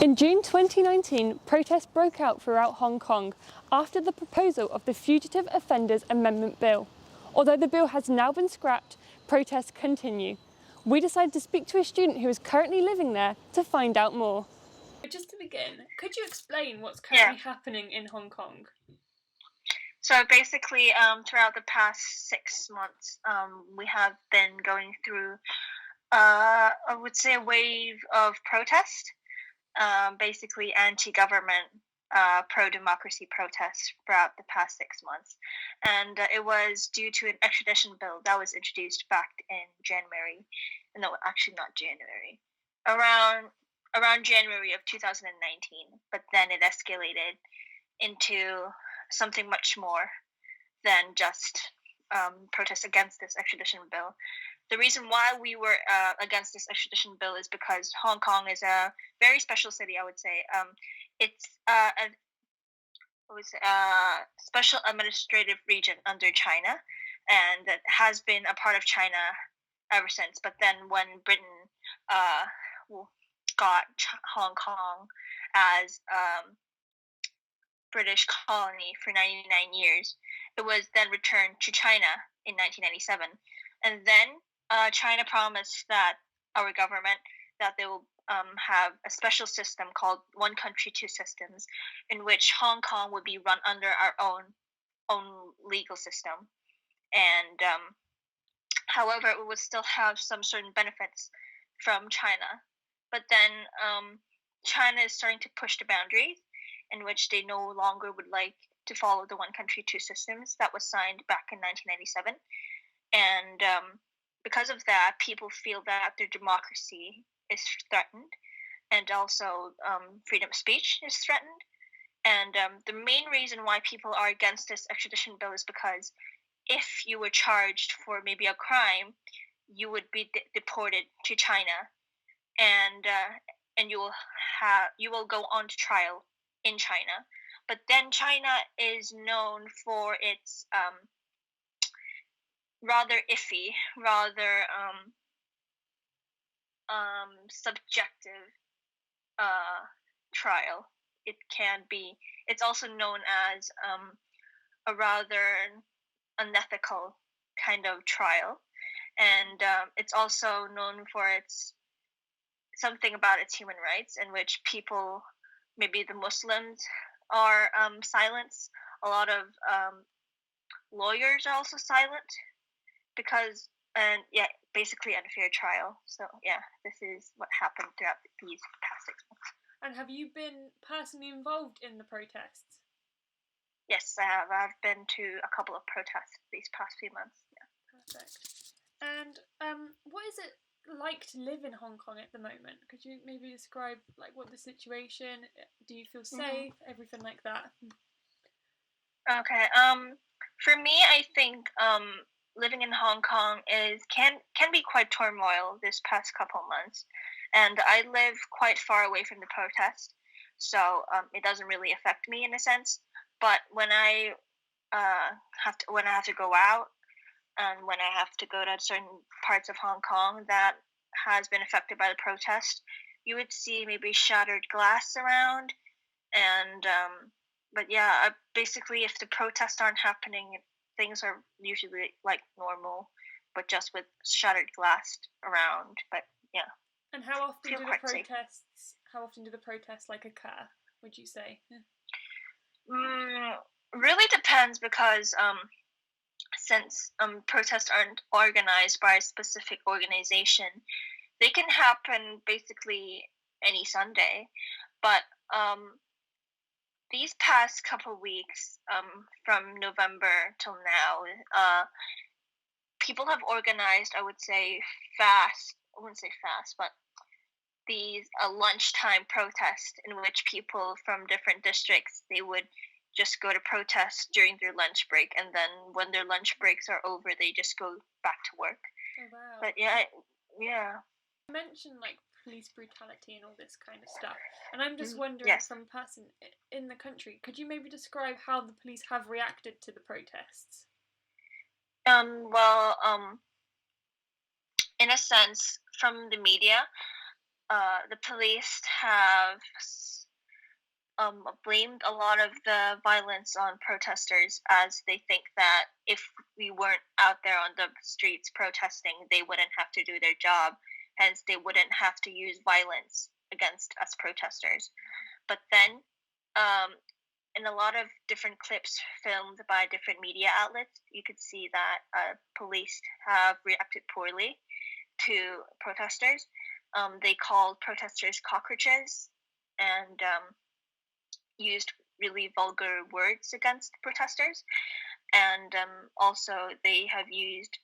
In June 2019, protests broke out throughout Hong Kong after the proposal of the Fugitive Offenders Amendment Bill. Although the bill has now been scrapped, protests continue. We decided to speak to a student who is currently living there to find out more. Just to begin, could you explain what's currently happening in Hong Kong? So basically, throughout the past 6 months, we have been going through, I would say, a wave of protest, basically anti-government, pro-democracy protests throughout the past 6 months. And it was due to an extradition bill that was introduced back in January. No, actually not January. Around January of 2019, but then it escalated into something much more than just protests against this extradition bill. The reason why we were against this extradition bill is because Hong Kong is a very special city, I would say. It's a special administrative region under China, and it has been a part of China ever since. But then when Britain got Hong Kong as British colony for 99 years, it was then returned to China in 1997. And then China promised that our government that they will have a special system called One Country, Two Systems, in which Hong Kong would be run under our own legal system. And however, it would still have some certain benefits from China. But then China is starting to push the boundaries, in which they no longer would like to follow the One Country, Two Systems that was signed back in 1997. And because of that, people feel that their democracy is threatened, and also freedom of speech is threatened. And the main reason why people are against this extradition bill is because if you were charged for maybe a crime, you would be deported to China, and you will go on to trial in China. But then China is known for its rather iffy, rather subjective trial. It's also known as a rather unethical kind of trial, and it's also known for something about its human rights, in which people, maybe the Muslims, are silenced. A lot of lawyers are also silent because, basically unfair trial. So this is what happened throughout these past 6 months. And have you been personally involved in the protests? Yes, I have. I've been to a couple of protests these past few months. Yeah. Perfect. And what is it like to live in Hong Kong at the moment? Could you maybe describe what the situation? Do you feel safe? Everything like that. Okay. For me, I think living in Hong Kong can be quite turmoil this past couple months, and I live quite far away from the protest, so it doesn't really affect me in a sense. But when I have to go out, and when I have to go to certain parts of Hong Kong that has been affected by the protest, you would see maybe shattered glass around, and but basically, if the protests aren't happening, things are usually like normal, but just with shattered glass around. But yeah. And how often do the protests occur, would you say? Really depends, because since protests aren't organized by a specific organization, they can happen basically any Sunday. But these past couple weeks, from November till now, people have organized, I would say, fast. I wouldn't say fast, but these lunchtime protests, in which people from different districts, they would just go to protest during their lunch break, and then when their lunch breaks are over, they just go back to work. Oh, wow. But yeah. You mentioned police brutality and all this kind of stuff, and I'm just wondering, from a person in the country, could you maybe describe how the police have reacted to the protests? Well, in a sense, from the media, the police have blamed a lot of the violence on protesters, as they think that if we weren't out there on the streets protesting, they wouldn't have to do their job, hence they wouldn't have to use violence against us protesters. But then, in a lot of different clips filmed by different media outlets, you could see that police have reacted poorly to protesters. They called protesters cockroaches and used really vulgar words against protesters. And also, they have used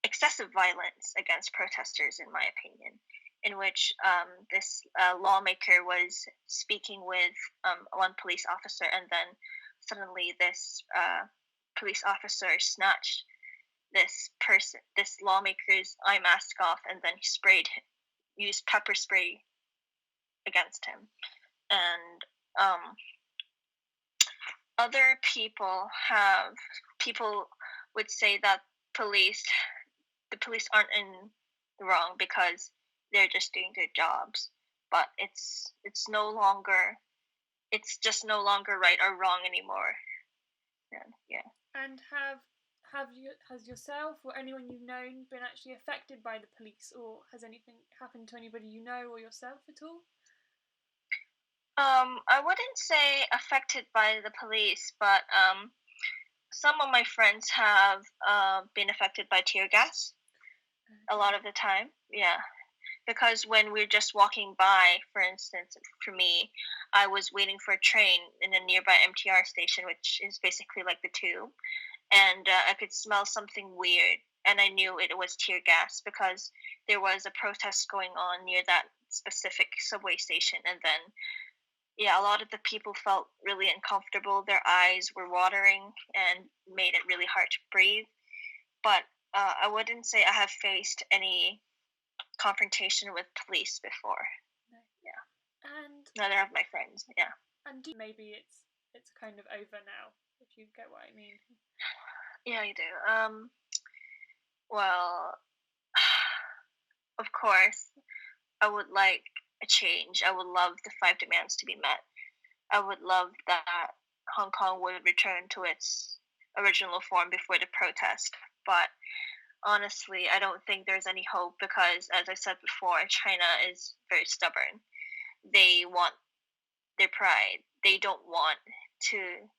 excessive violence against protesters, in my opinion, in which this lawmaker was speaking with one police officer, and then suddenly this police officer snatched this lawmaker's eye mask off, and then used pepper spray against him. And other people would say that the police aren't in the wrong because they're just doing their jobs, but it's just no longer right or wrong anymore. Yeah. And has yourself or anyone you've known been actually affected by the police, or has anything happened to anybody you know or yourself at all? I wouldn't say affected by the police, but some of my friends have been affected by tear gas a lot of the time. Yeah. Because when we're just walking by, for instance, for me, I was waiting for a train in a nearby MTR station, which is basically like the tube, and I could smell something weird, and I knew it was tear gas because there was a protest going on near that specific subway station. And then, yeah, a lot of the people felt really uncomfortable. Their eyes were watering and made it really hard to breathe. But I wouldn't say I have faced any confrontation with police before. No. Yeah. And neither of my friends. Yeah. And maybe it's kind of over now, if you get what I mean. Yeah, you do. Well, of course, I would like a change. I would love the 5 demands to be met. I would love that Hong Kong would return to its original form before the protest. But honestly, I don't think there's any hope because, as I said before, China is very stubborn. They want their pride. They don't want to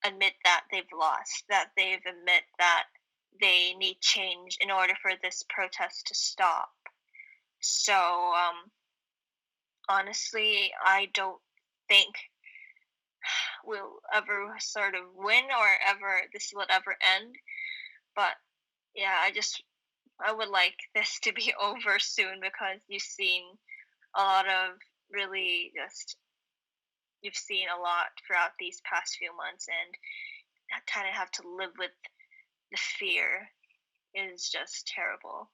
admit that they've lost, that they've admit that they need change in order for this protest to stop. So, honestly, I don't think we'll ever sort of win or this will ever end. But yeah, I would like this to be over soon because you've seen a lot throughout these past few months, and kind of have to live with the fear is just terrible.